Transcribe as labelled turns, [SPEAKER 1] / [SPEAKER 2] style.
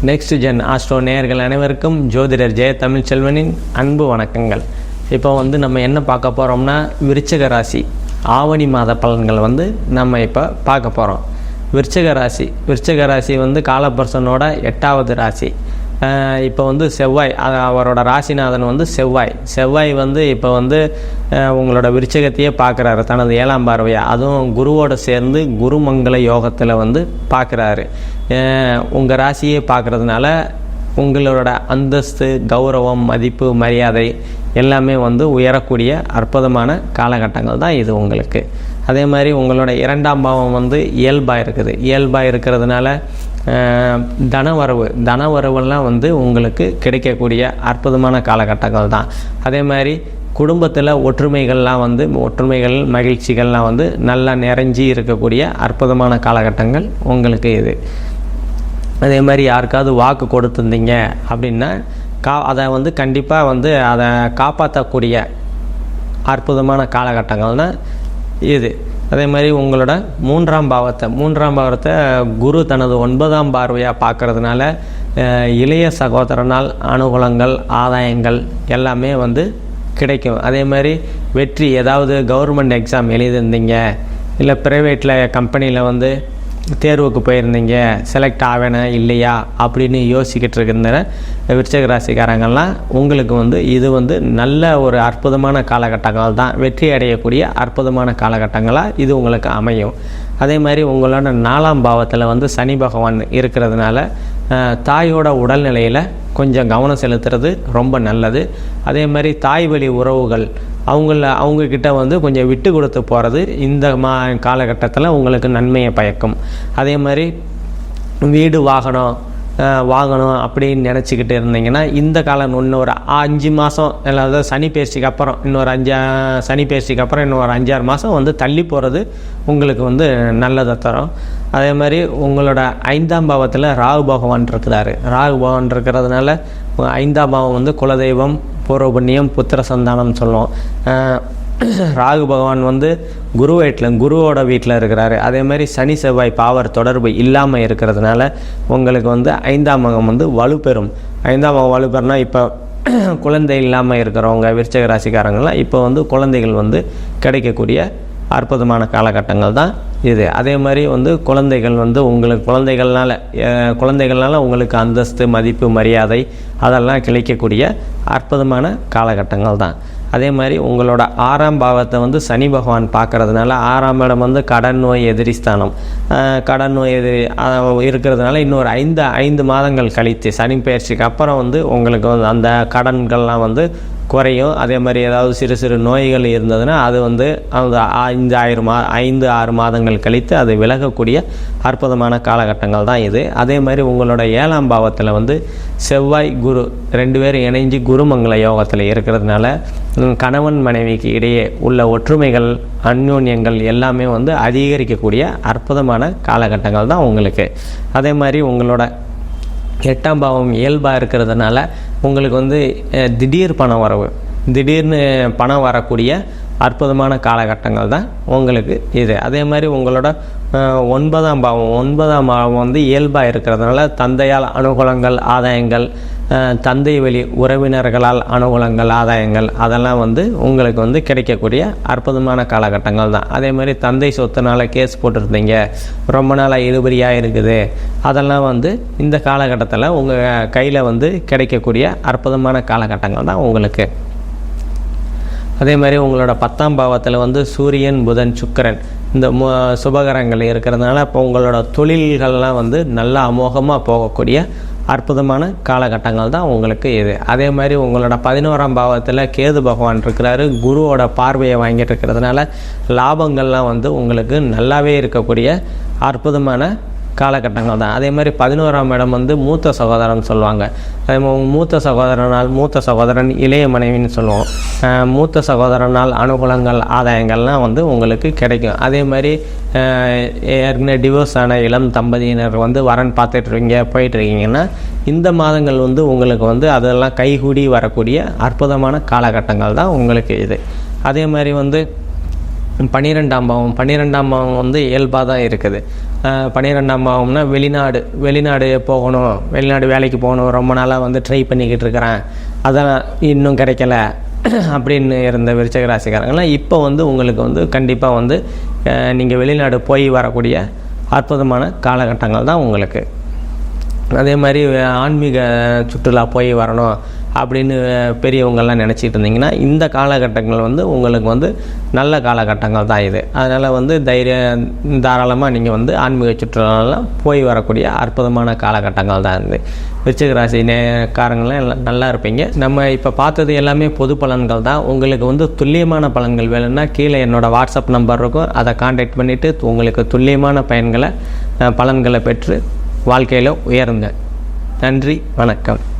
[SPEAKER 1] Next gen astro நேயர்கள் அனைவருக்கும் ஜோதிடர் ஜெய தமிழ்ச்செல்வனின் அன்பு வணக்கங்கள். இப்போ நம்ம என்ன பார்க்க போகிறோம்னா, விருச்சிக ராசி ஆவணி மாத பலன்கள் நம்ம இப்போ பார்க்க போகிறோம். விருச்சிக ராசி காலபுருஷனோட 8வது ராசி. இப்போ செவ்வாய், அவரோட ராசிநாதன் செவ்வாய் இப்போ உங்களோட விருச்சிகத்தையே பார்க்குறாரு தனது 7ஆம் பார்வையாக. அதுவும் குருவோடு சேர்ந்து குருமங்கள யோகத்தில் பார்க்குறாரு. உங்கள் ராசியே பார்க்குறதுனால உங்களோட அந்தஸ்து, கௌரவம், மதிப்பு, மரியாதை எல்லாமே உயரக்கூடிய அற்புதமான காலகட்டங்கள் தான் இது உங்களுக்கு. அதே மாதிரி உங்களோட 2ஆம் பாவம் இயல்பாக இருக்கிறதுனால தனவரவுலாம் உங்களுக்கு கிடைக்கக்கூடிய அற்புதமான காலகட்டங்கள் தான். அதே மாதிரி குடும்பத்தில் ஒற்றுமைகள், மகிழ்ச்சிகள்லாம் நல்லா நிறைஞ்சி இருக்கக்கூடிய அற்புதமான காலகட்டங்கள் உங்களுக்கு இது. அதே மாதிரி யாருக்காவது வாக்கு கொடுத்துருந்தீங்க அப்படின்னா அதை கண்டிப்பாக அதை காப்பாற்றக்கூடிய அற்புதமான காலகட்டங்கள்னா இது. அதே மாதிரி உங்களோட 3ஆம் பாவத்தை குரு தனது 9ஆம் பார்வையாக பார்க்கறதுனால இளைய சகோதரனால் அனுகூலங்கள், ஆதாயங்கள் எல்லாமே கிடைக்கும். அதே மாதிரி வெற்றி, ஏதாவது கவர்மெண்ட் எக்ஸாம் எழுதியிருந்தீங்க, இல்லை ப்ரைவேட்டில் கம்பெனியில் தேர்வுக்கு போயிருந்தீங்க, செலக்ட் ஆவேனா இல்லையா அப்படின்னு யோசிக்கிட்டு இருக்கிற விருச்சிக ராசிக்காரங்கள்லாம் உங்களுக்கு இது நல்ல ஒரு அற்புதமான காலகட்டங்கள் தான். வெற்றி அடையக்கூடிய அற்புதமான காலகட்டங்களாக இது உங்களுக்கு அமையும். அதே மாதிரி உங்களோட 4ஆம் பாவத்தில் சனி பகவான் இருக்கிறதுனால தாயோட உடல்நிலையில் கொஞ்சம் கவனம் செலுத்துறது ரொம்ப நல்லது. அதே மாதிரி தாய் வழி உறவுகள் அவங்கக்கிட்ட கொஞ்சம் விட்டு கொடுத்து போகிறது இந்த காலகட்டத்தில் உங்களுக்கு நன்மையை பயக்கும். அதே மாதிரி வீடு வாங்கணும் அப்படின்னு நினச்சிக்கிட்டு இருந்தீங்கன்னா இந்த காலம் இன்னொரு 5 மாதம், அதாவது சனி பயிற்சிக்கு அப்புறம் இன்னொரு 5-6 மாதம் தள்ளி போகிறது உங்களுக்கு நல்லதை தரும். அதே மாதிரி உங்களோட 5ஆம் பாவத்தில் ராகு பகவான் இருக்கிறதுனால 5ஆம் பாவம் குலதெய்வம், பூர்வ புண்ணியம், புத்திர சந்தானம் சொல்லுவோம். ராகு பகவான் குருவோட வீட்டில் இருக்கிறாரு. அதே மாதிரி சனி செவ்வாய் பாவர் தொடர்பு இல்லாமல் இருக்கிறதுனால உங்களுக்கு 5ஆம் பாவம் வலுப்பெறும். 5ஆம் பாவம் வலுப்பெறுனா இப்போ குழந்தை இல்லாமல் இருக்கிறவங்க விருச்சிக ராசிக்காரங்களாம் இப்போ குழந்தைகள் கிடைக்கக்கூடிய அற்புதமான காலகட்டங்கள் தான் இது. அதே மாதிரி குழந்தைகள் உங்களுக்கு குழந்தைகள்னால உங்களுக்கு அந்தஸ்து, மதிப்பு, மரியாதை அதெல்லாம் கிடைக்கக்கூடிய அற்புதமான காலகட்டங்கள் தான். அதே மாதிரி உங்களோட 6ஆம் பாவத்தை சனி பகவான் பார்க்கறதுனால 6ஆம் இடம் கடன் நோய் எதிரிஸ்தானம். கடன் நோய் இருக்கிறதுனால இன்னொரு 5 மாதங்கள் கழித்து சனி பயிற்சிக்கு அப்புறம் உங்களுக்கு அந்த கடன்கள்லாம் குறையும். அதே மாதிரி ஏதாவது சிறு நோய்கள் இருந்ததுன்னா அது அந்த 5-6 மாதங்கள் கழித்து அது விலகக்கூடிய அற்புதமான காலகட்டங்கள் தான் இது. அதே மாதிரி உங்களோட 7ஆம் பாவத்தில் செவ்வாய் குரு 2 பேரும் இணைஞ்சு குருமங்கள யோகத்தில் இருக்கிறதுனால கணவன் மனைவிக்கு இடையே உள்ள ஒற்றுமைகள், அந்யோன்யங்கள் எல்லாமே அதிகரிக்கக்கூடிய அற்புதமான காலகட்டங்கள் தான் உங்களுக்கு. அதே மாதிரி உங்களோட 8ஆம் பாவம் இயல்பாக இருக்கிறதுனால உங்களுக்கு திடீர்னு பணம் வரக்கூடிய அற்புதமான காலகட்டங்கள் தான் உங்களுக்கு இது. அதே மாதிரி உங்களோட 9ஆம் பாவம் இயல்பாக இருக்கிறதுனால தந்தையால் அனுகூலங்கள், ஆதாயங்கள், தந்தை வழி உறவினர்களால் அனுகூலங்கள், ஆதாயங்கள் அதெல்லாம் உங்களுக்கு கிடைக்கக்கூடிய அற்புதமான காலகட்டங்கள் தான். அதே மாதிரி தந்தை சொத்துனால கேஸ் போட்டிருந்தீங்க, ரொம்ப நாளாக இழுபறியாக இருக்குது, அதெல்லாம் இந்த காலகட்டத்தில் உங்கள் கையில் கிடைக்கக்கூடிய அற்புதமான காலகட்டங்கள் தான் உங்களுக்கு. அதே மாதிரி உங்களோட 10ஆம் பாவத்தில் சூரியன், புதன், சுக்கிரன் இந்த சுபகரங்கள் இருக்கிறதுனால இப்போ உங்களோட தொழில்கள்லாம் நல்லா அமோகமாக போகக்கூடிய அற்புதமான காலகட்டங்கள் தான் உங்களுக்கு இது. அதே மாதிரி உங்களோட 11ஆம் பாவத்தில் கேது பகவான் இருக்கிறாரு. குருவோட பார்வையை வாங்கிட்டு இருக்கிறதுனால லாபங்கள்லாம் உங்களுக்கு நல்லாவே இருக்கக்கூடிய அற்புதமான காலகட்டங்கள் தான். அதே மாதிரி 11ஆம் இடம் மூத்த சகோதரன் சொல்லுவாங்க. அதே மாதிரி மூத்த சகோதரன் இளைய மனைவின்னு சொல்லுவோம். மூத்த சகோதரனால் அனுகூலங்கள், ஆதாயங்கள்லாம் உங்களுக்கு கிடைக்கும். அதே மாதிரி ஏற்கனவே டிவோர்ஸ் ஆன இளம் தம்பதியினர் வரன் போயிட்டுருக்கீங்கன்னா இந்த மாதங்கள் உங்களுக்கு அதெல்லாம் கைகூடி வரக்கூடிய அற்புதமான காலகட்டங்கள் தான் உங்களுக்கு இது. அதே மாதிரி 12ஆம் பாவம் 12ஆம் பாவம் வந்து இயல்பாக தான் இருக்குது. 12ஆம் பாவம்னா வெளிநாடு போகணும், வெளிநாடு வேலைக்கு போகணும், ரொம்ப நாளாக வந்து ட்ரை பண்ணிக்கிட்டு இருக்கிறேன், அதான் இன்னும் கிடைக்கல அப்படின்னு இருந்த விருச்சிக ராசிக்காரங்களாம் இப்போ வந்து உங்களுக்கு வந்து கண்டிப்பாக வந்து நீங்கள் வெளிநாடு போய் வரக்கூடிய அற்புதமான காலகட்டங்கள் தான் உங்களுக்கு. அதே மாதிரி ஆன்மீக சுற்றுலா போய் வரணும் அப்படின்னு பெரியவங்கள்லாம் நினச்சிட்டு இருந்தீங்கன்னா இந்த காலகட்டங்கள் வந்து உங்களுக்கு வந்து நல்ல காலகட்டங்கள் தான் இது. அதனால் வந்து தாராளமாக நீங்கள் வந்து ஆன்மீக சுற்றுலாலாம் போய் வரக்கூடிய அற்புதமான காலகட்டங்கள் தான் இது. விருச்சிக ராசி காரங்களாம் எல்லாம் நல்லா இருப்பீங்க. நம்ம இப்போ பார்த்தது எல்லாமே பொது பலன்கள் தான். உங்களுக்கு வந்து துல்லியமான பலன்கள் வேணும்னா கீழே என்னோடய வாட்ஸ்அப் நம்பர் இருக்கும், அதை கான்டாக்ட் பண்ணிவிட்டு உங்களுக்கு துல்லியமான பலன்களை பெற்று வாழ்க்கையில் உயருங்க. நன்றி, வணக்கம்.